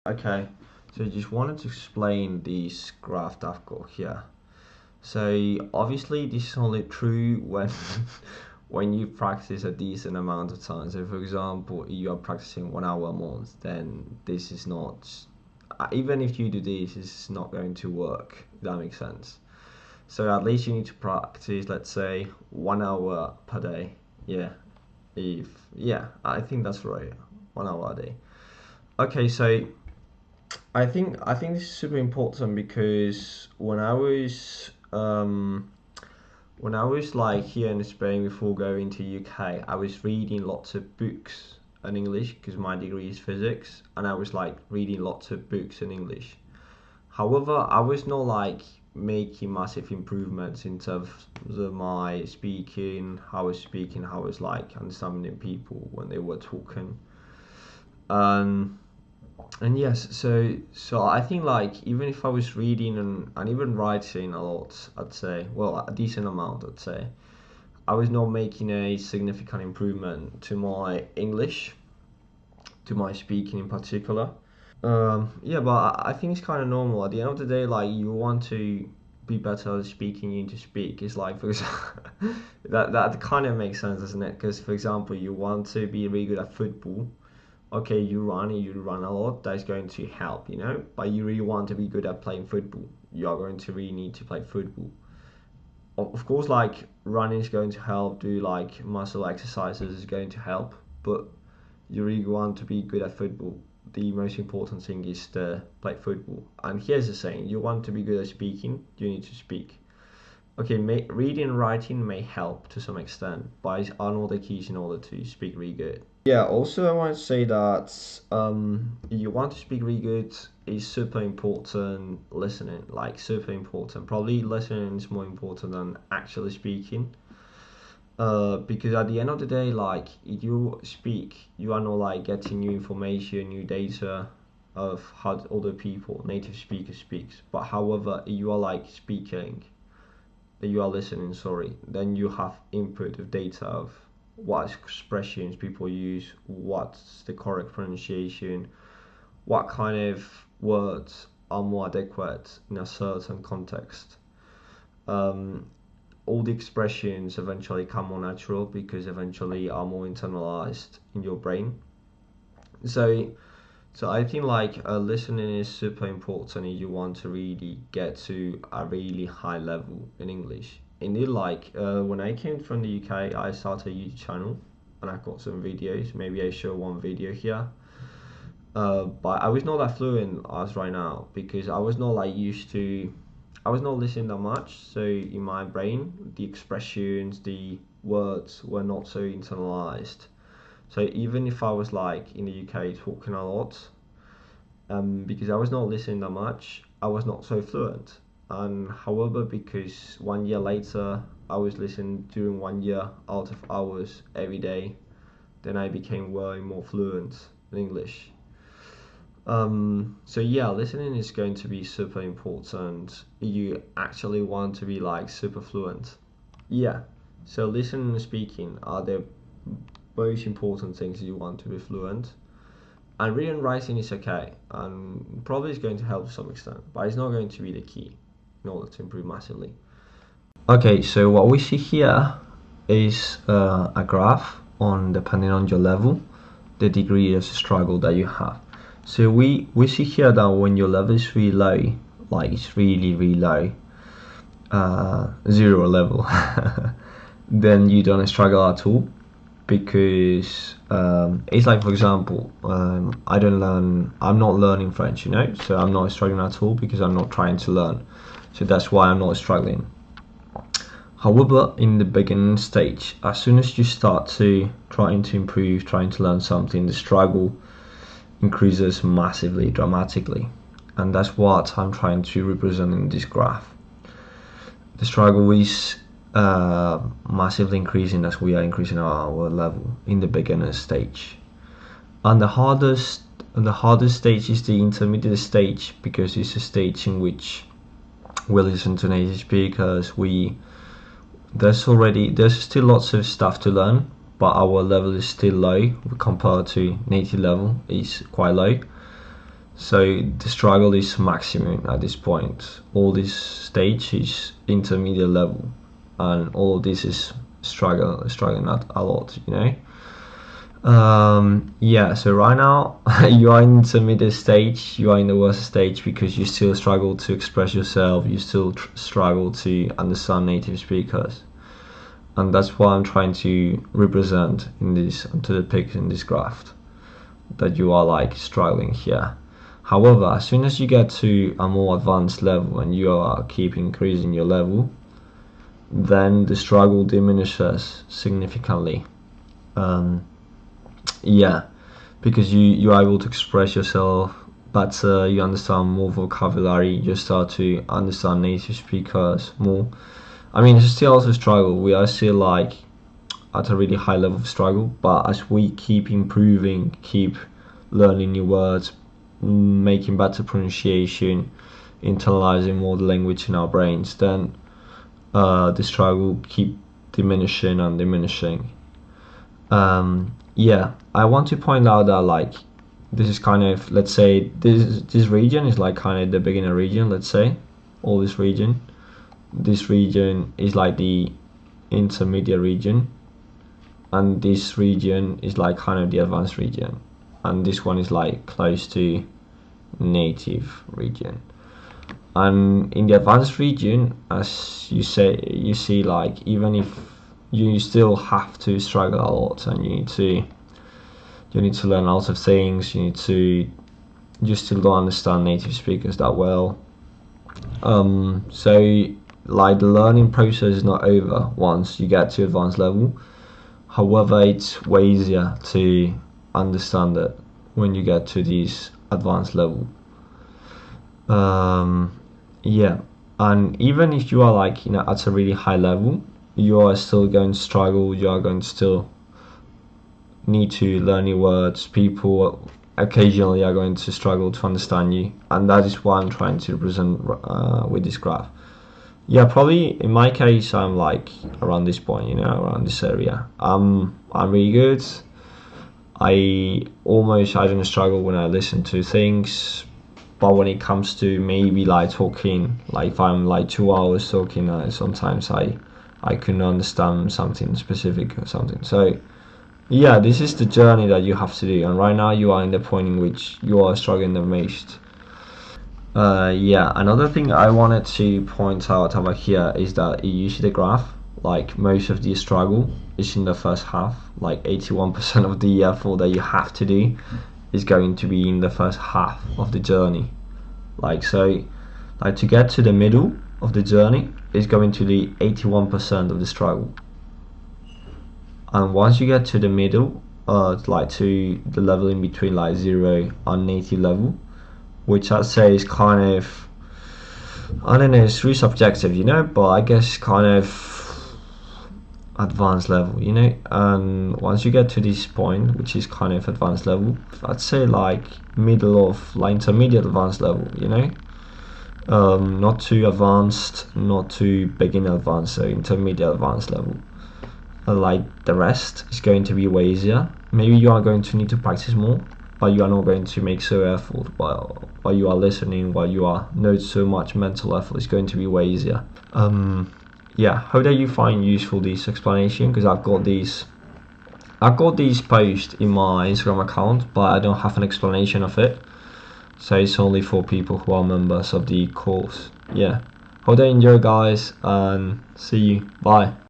Okay, so I just wanted to explain this graph that I've got here. So obviously this is only true when when you practice a decent amount of time. So for example, you are practicing 1 hour a month, then this is not, even if you do this, it's not going to work. If that makes sense. So at least you need to practice, let's say, 1 hour per day. Yeah, if yeah, I think that's right. 1 hour a day. Okay, so I think this is super important because when I was like here in Spain before going to UK, I was reading lots of books in English because my degree is physics, and I was like reading lots of books in English. However, I was not like making massive improvements in terms of my speaking, how I was speaking, how I was like understanding people when they were talking. Um, and yes, so I think like even if I was reading and even writing a lot, I'd say, well, a decent amount, I'd say, I was not making a significant improvement to my English, to my speaking in particular. Yeah, but I think it's kind of normal. At the end of the day, like you want to be better at speaking, you need to speak. It's like, for example, that kind of makes sense, doesn't it? Because, for example, you want to be really good at football. Okay, you run a lot, that's going to help, but you really want to be good at playing football, you are going to really need to play football. Of course, like running is going to help, do like muscle exercises is going to help, but you really want to be good at football, the most important thing is to play football. And here's the saying, you want to be good at speaking, you need to speak. Okay, reading and writing may help to some extent, but are not the keys in order to speak really good. Yeah, also I want to say that you want to speak really good is super important listening, like super important. Probably listening is more important than actually speaking. Because at the end of the day, like if you speak, you are not like getting new information, new data of how other people, native speakers speaks. But however, if you are like speaking, you are listening, sorry, then you have input of data of what expressions people use, what's the correct pronunciation, what kind of words are more adequate in a certain context. Um, all the expressions eventually come more natural because eventually are more internalized in your brain. So, so I think like listening is super important if you want to really get to a really high level in English. Indeed, like when I came from the UK, I started a YouTube channel and I got some videos. Maybe I show one video here. But I was not that fluent as right now because I was not like used to. I was not listening that much, so in my brain, the expressions, the words were not so internalized. So even if I was like in the UK talking a lot, because I was not listening that much, I was not so fluent. And however, because 1 year later, I was listening during 1 year out of hours every day, then I became way more fluent in English. So yeah, listening is going to be super important. You actually want to be like super fluent. Yeah. So listening and speaking are the most important things you want to be fluent. And reading and writing is okay, and probably is going to help to some extent, but it's not going to be the key in order to improve massively. Okay, so what we see here is a graph on depending on your level, the degree of struggle that you have. So we see here that when your level is really low, like it's really low, zero level, then you don't struggle at all because it's like, for example, I'm not learning French, so I'm not struggling at all because I'm not trying to learn, so that's why I'm not struggling. However, in the beginning stage, as soon as you start to trying to improve, trying to learn something, the struggle increases massively, dramatically, and that's what I'm trying to represent in this graph. The struggle is massively increasing as we are increasing our level in the beginner stage, and the hardest stage is the intermediate stage because it's a stage in which we listen to native speakers. There's still lots of stuff to learn, but our level is still low compared to native level is quite low. So the struggle is maximum at this point. All this stage is intermediate level, and all this is struggling a lot, you know. Yeah, so right now you are in intermediate stage, you are in the worst stage because you still struggle to express yourself, you still struggle to understand native speakers, and that's what I'm trying to represent in this, to depict in this graph, that you are like struggling here. However, as soon as you get to a more advanced level and you are keep increasing your level, then the struggle diminishes significantly. Yeah, because you're able to express yourself better, you understand more vocabulary, you start to understand native speakers more. I mean, it's still also a struggle. We are still like at a really high level of struggle, but as we keep improving, keep learning new words, making better pronunciation, internalizing more the language in our brains, then the struggle keep diminishing and diminishing. Yeah, I want to point out that like this is kind of, let's say this region is like kind of the beginner region, let's say, all this region is like the intermediate region, and this region is like kind of the advanced region, and this one is like close to native region. And in the advanced region, as you see like, even if you still have to struggle a lot, and you need to learn a lot of things, you still don't understand native speakers that well. So like the learning process is not over once you get to advanced level. However, it's way easier to understand it when you get to this advanced level. Yeah, and even if you are like, you know, at a really high level, you are still going to struggle. You are going to still need to learn new words. People occasionally are going to struggle to understand you, and that is what I'm trying to represent with this graph. Yeah, probably in my case I'm like around this point, you know, around this area. I'm really good. I don't struggle when I listen to things, but when it comes to maybe like talking, like if I'm like 2 hours talking, sometimes I couldn't understand something specific or something. So yeah, this is the journey that you have to do, and right now you are in the point in which you are struggling the most. Yeah, another thing I wanted to point out about here is that you see the graph, like most of the struggle is in the first half, like 81% of the effort that you have to do is going to be in the first half of the journey. Like, so like to get to the middle of the journey is going to be 81% of the struggle, and once you get to the middle, like to the level in between like 0 and native level, which I'd say is kind of, I don't know, it's really subjective, you know, but I guess kind of advanced level, you know. And once you get to this point, which is kind of advanced level, I'd say like middle of like intermediate advanced level, you know. Not too advanced, not too beginner advanced, so intermediate advanced level. Like the rest is going to be way easier. Maybe you are going to need to practice more, but you are not going to make so effort while you are listening, while you are not so much mental effort. It's going to be way easier. Yeah, hope that you find useful this explanation, because I've got these posts in my Instagram account, but I don't have an explanation of it, so it's only for people who are members of the course. Yeah, hope that you enjoy, guys, and see you. Bye.